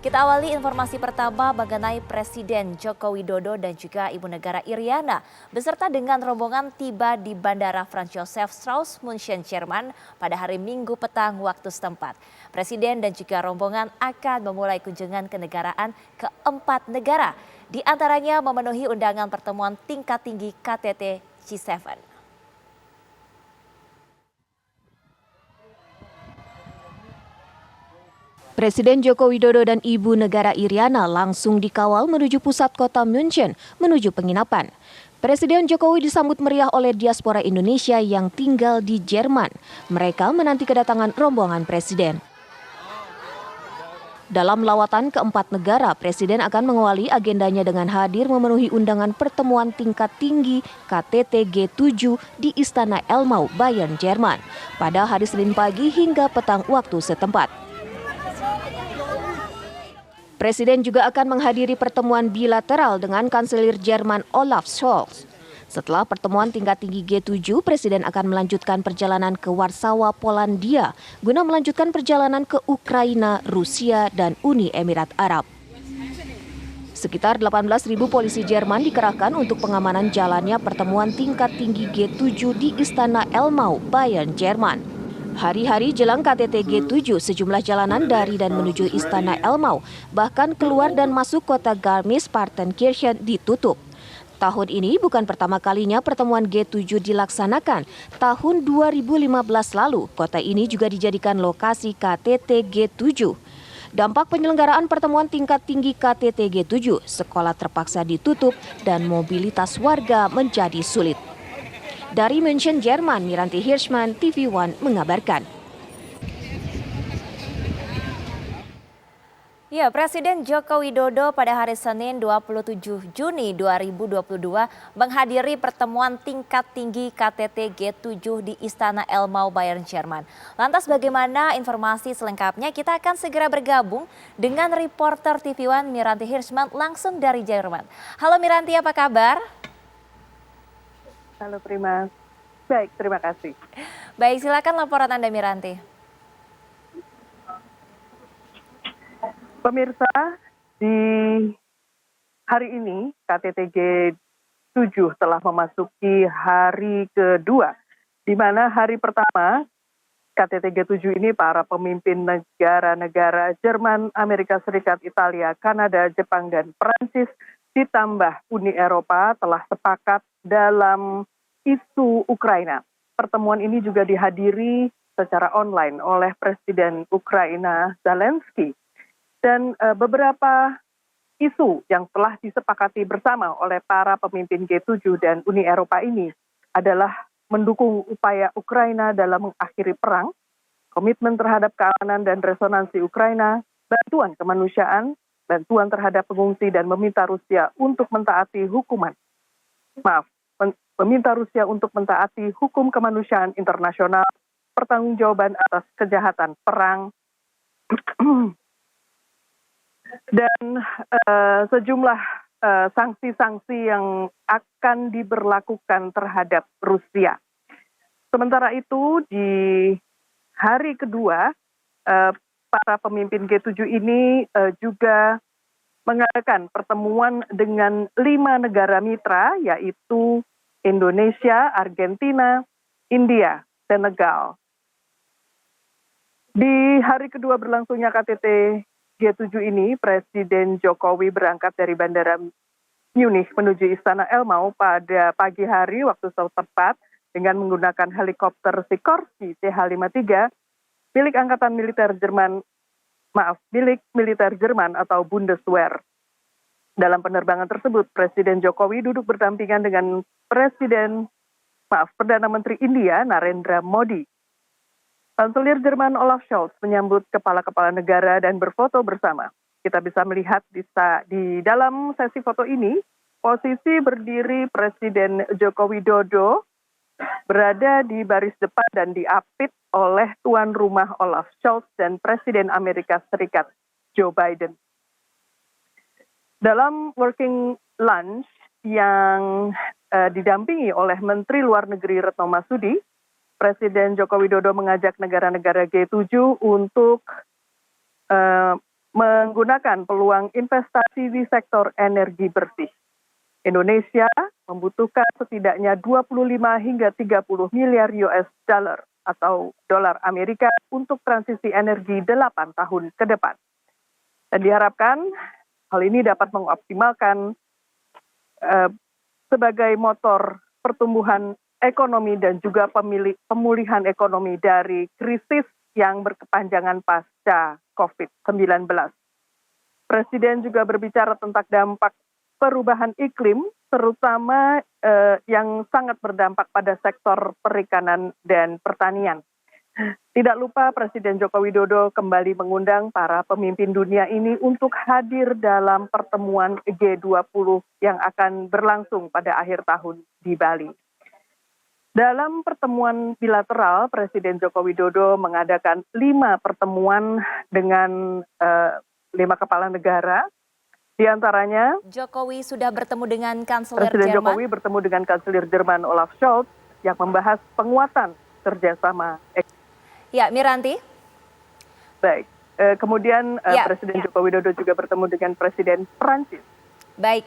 Kita awali informasi pertama mengenai Presiden Joko Widodo dan juga Ibu Negara Iriana beserta dengan rombongan tiba di Bandara Franz Josef Strauss München, Jerman pada hari Minggu petang waktu setempat. Presiden dan juga rombongan akan memulai kunjungan kenegaraan ke 4 negara, di antaranya memenuhi undangan pertemuan tingkat tinggi KTT G7. Presiden Joko Widodo dan Ibu Negara Iriana langsung dikawal menuju pusat kota München menuju penginapan. Presiden Jokowi disambut meriah oleh diaspora Indonesia yang tinggal di Jerman. Mereka menanti kedatangan rombongan Presiden. Dalam lawatan ke 4 negara, Presiden akan mengawali agendanya dengan hadir memenuhi undangan pertemuan tingkat tinggi KTT G7 di Istana Elmau, Bayern, Jerman pada hari Senin pagi hingga petang waktu setempat. Presiden juga akan menghadiri pertemuan bilateral dengan Kanselir Jerman Olaf Scholz. Setelah pertemuan tingkat tinggi G7, Presiden akan melanjutkan perjalanan ke Warsawa, Polandia, guna melanjutkan perjalanan ke Ukraina, Rusia, dan Uni Emirat Arab. Sekitar 18.000 polisi Jerman dikerahkan untuk pengamanan jalannya pertemuan tingkat tinggi G7 di Istana Elmau, Bayern, Jerman. Hari-hari jelang KTT G7, sejumlah jalanan dari dan menuju Istana Elmau, bahkan keluar dan masuk kota Garmisch-Partenkirchen ditutup. Tahun ini bukan pertama kalinya pertemuan G7 dilaksanakan. Tahun 2015 lalu, kota ini juga dijadikan lokasi KTT G7. Dampak penyelenggaraan pertemuan tingkat tinggi KTT G7, sekolah terpaksa ditutup dan mobilitas warga menjadi sulit. Dari München, Jerman, Miranti Hirschman, TV One mengabarkan. Ya, Presiden Joko Widodo pada hari Senin 27 Juni 2022 menghadiri pertemuan tingkat tinggi KTT G7 di Istana Elmau, Bayern, Jerman. Lantas bagaimana informasi selengkapnya? Kita akan segera bergabung dengan reporter TV One Miranti Hirschman langsung dari Jerman. Halo Miranti, apa kabar? Halo Prima, baik terima kasih. Baik, silakan laporan Anda Miranti. Pemirsa, di hari ini KTT G7 telah memasuki hari kedua, di mana hari pertama KTT G7 ini para pemimpin negara-negara Jerman, Amerika Serikat, Italia, Kanada, Jepang, dan Prancis ditambah Uni Eropa telah sepakat dalam isu Ukraina. Pertemuan ini juga dihadiri secara online oleh Presiden Ukraina Zelensky. Dan beberapa isu yang telah disepakati bersama oleh para pemimpin G7 dan Uni Eropa ini adalah mendukung upaya Ukraina dalam mengakhiri perang, komitmen terhadap keamanan dan resonansi Ukraina, bantuan kemanusiaan, bantuan terhadap pengungsi, dan meminta Rusia untuk mentaati meminta Rusia untuk mentaati hukum kemanusiaan internasional, pertanggungjawaban atas kejahatan perang, dan sejumlah sanksi-sanksi yang akan diberlakukan terhadap Rusia. Sementara itu di hari kedua, para pemimpin G7 ini juga mengadakan pertemuan dengan 5 negara mitra, yaitu Indonesia, Argentina, India, Senegal. Di hari kedua berlangsungnya KTT G7 ini, Presiden Jokowi berangkat dari Bandara Munich menuju Istana Elmau pada pagi hari waktu setempat dengan menggunakan helikopter Sikorsky CH-53 milik militer Jerman atau Bundeswehr. Dalam penerbangan tersebut, Presiden Jokowi duduk berdampingan dengan Perdana Menteri India Narendra Modi. Kanselir Jerman Olaf Scholz menyambut kepala-kepala negara dan berfoto bersama. Kita bisa melihat di dalam sesi foto ini, posisi berdiri Presiden Joko Widodo berada di baris depan dan diapit oleh tuan rumah Olaf Scholz dan Presiden Amerika Serikat Joe Biden. Dalam working lunch yang didampingi oleh Menteri Luar Negeri Retno Marsudi, Presiden Joko Widodo mengajak negara-negara G7 untuk menggunakan peluang investasi di sektor energi bersih. Indonesia membutuhkan setidaknya 25 hingga 30 miliar US dollar atau dolar Amerika untuk transisi energi 8 tahun ke depan. Dan diharapkan hal ini dapat mengoptimalkan sebagai motor pertumbuhan ekonomi dan juga pemulihan ekonomi dari krisis yang berkepanjangan pasca COVID-19. Presiden juga berbicara tentang dampak perubahan iklim, terutama yang sangat berdampak pada sektor perikanan dan pertanian. Tidak lupa Presiden Joko Widodo kembali mengundang para pemimpin dunia ini untuk hadir dalam pertemuan G20 yang akan berlangsung pada akhir tahun di Bali. Dalam pertemuan bilateral, Presiden Joko Widodo mengadakan 5 pertemuan dengan 5 kepala negara. Di antaranya, Jokowi sudah bertemu dengan Kanselir Presiden Jerman. Jokowi bertemu dengan Kanselir Jerman Olaf Scholz yang membahas penguatan kerjasama. Ya, Miranti. Baik, kemudian Presiden Joko Widodo juga bertemu dengan Presiden Prancis. Baik,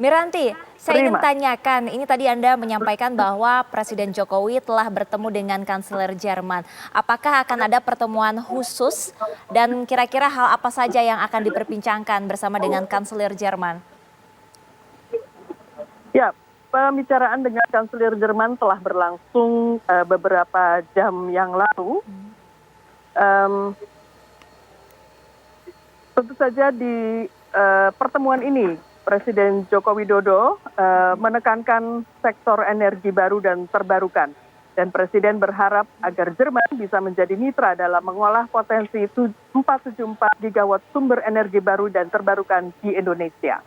Miranti, saya ingin Prima. tanyakan, ini tadi Anda menyampaikan bahwa Presiden Jokowi telah bertemu dengan Kanselir Jerman. Apakah akan ada pertemuan khusus dan kira-kira hal apa saja yang akan diperbincangkan bersama dengan Kanselir Jerman? Ya, pembicaraan dengan Kanselir Jerman telah berlangsung beberapa jam yang lalu. Tentu saja di pertemuan ini Presiden Joko Widodo menekankan sektor energi baru dan terbarukan. Dan Presiden berharap agar Jerman bisa menjadi mitra dalam mengolah potensi 474 gigawatt sumber energi baru dan terbarukan di Indonesia.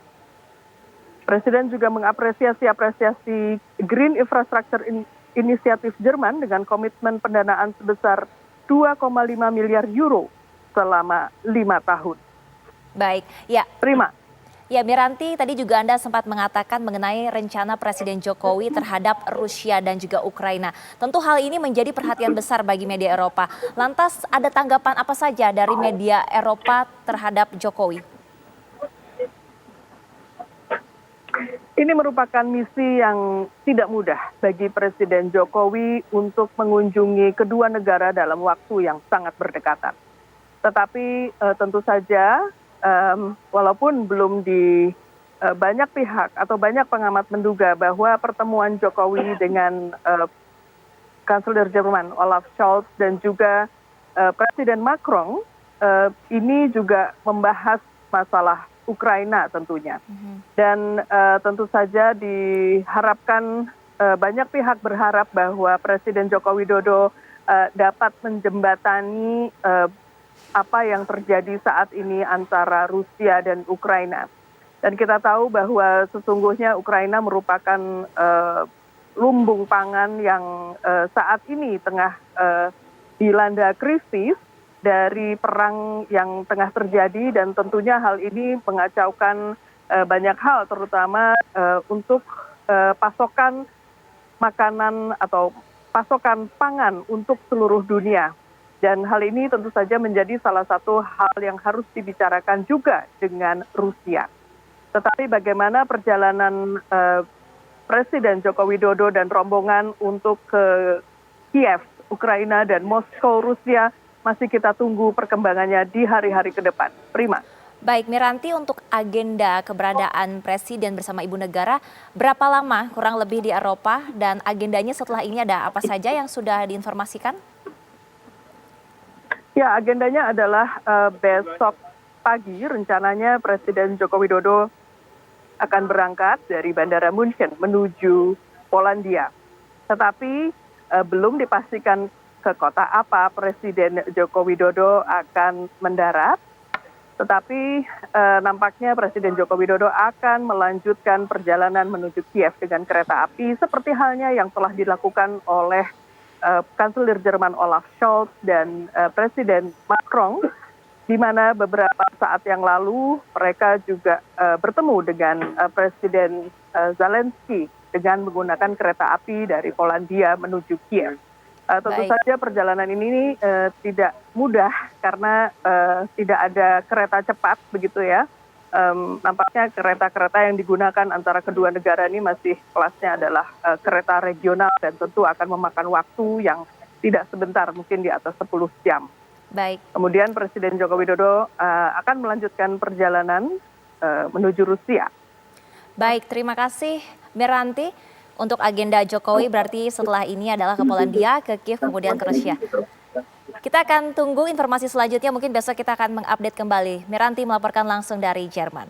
Presiden juga mengapresiasi Green Infrastructure Initiative Jerman dengan komitmen pendanaan sebesar 2,5 miliar euro selama 5 tahun. Baik, ya. Prima. Ya, Miranti, tadi juga Anda sempat mengatakan mengenai rencana Presiden Jokowi terhadap Rusia dan juga Ukraina. Tentu hal ini menjadi perhatian besar bagi media Eropa. Lantas ada tanggapan apa saja dari media Eropa terhadap Jokowi? Ini merupakan misi yang tidak mudah bagi Presiden Jokowi untuk mengunjungi kedua negara dalam waktu yang sangat berdekatan. Tetapi tentu saja walaupun belum di banyak pihak atau banyak pengamat menduga bahwa pertemuan Jokowi dengan Kanselir Jerman Olaf Scholz dan juga Presiden Macron ini juga membahas masalah Ukraina tentunya. Dan tentu saja diharapkan banyak pihak berharap bahwa Presiden Joko Widodo dapat menjembatani apa yang terjadi saat ini antara Rusia dan Ukraina. Dan kita tahu bahwa sesungguhnya Ukraina merupakan lumbung pangan yang saat ini tengah dilanda krisis dari perang yang tengah terjadi, dan tentunya hal ini mengacaukan banyak hal, terutama untuk pasokan makanan atau pasokan pangan untuk seluruh dunia. Dan hal ini tentu saja menjadi salah satu hal yang harus dibicarakan juga dengan Rusia. Tetapi bagaimana perjalanan Presiden Joko Widodo dan rombongan untuk ke Kiev, Ukraina, dan Moskow, Rusia, masih kita tunggu perkembangannya di hari-hari ke depan. Prima. Baik, Miranti, untuk agenda keberadaan Presiden bersama Ibu Negara, berapa lama kurang lebih di Eropa, dan agendanya setelah ini ada apa saja yang sudah diinformasikan? Ya, agendanya adalah besok pagi rencananya Presiden Joko Widodo akan berangkat dari Bandara München menuju Polandia. Tetapi belum dipastikan ke kota apa Presiden Joko Widodo akan mendarat. Tetapi nampaknya Presiden Joko Widodo akan melanjutkan perjalanan menuju Kiev dengan kereta api seperti halnya yang telah dilakukan oleh Kanselir Jerman Olaf Scholz dan Presiden Macron, di mana beberapa saat yang lalu mereka juga bertemu dengan Presiden Zelensky dengan menggunakan kereta api dari Polandia menuju Kiev. Tentu Baik. saja perjalanan ini tidak mudah karena tidak ada kereta cepat begitu ya. Nampaknya kereta-kereta yang digunakan antara kedua negara ini masih kelasnya adalah kereta regional dan tentu akan memakan waktu yang tidak sebentar, mungkin di atas 10 jam. Baik. Kemudian Presiden Joko Widodo akan melanjutkan perjalanan menuju Rusia. Baik, terima kasih Miranti. Untuk agenda Jokowi berarti setelah ini adalah ke Polandia, ke Kiev, kemudian ke Rusia. Kita akan tunggu informasi selanjutnya, mungkin besok kita akan mengupdate kembali. Miranti melaporkan langsung dari Jerman.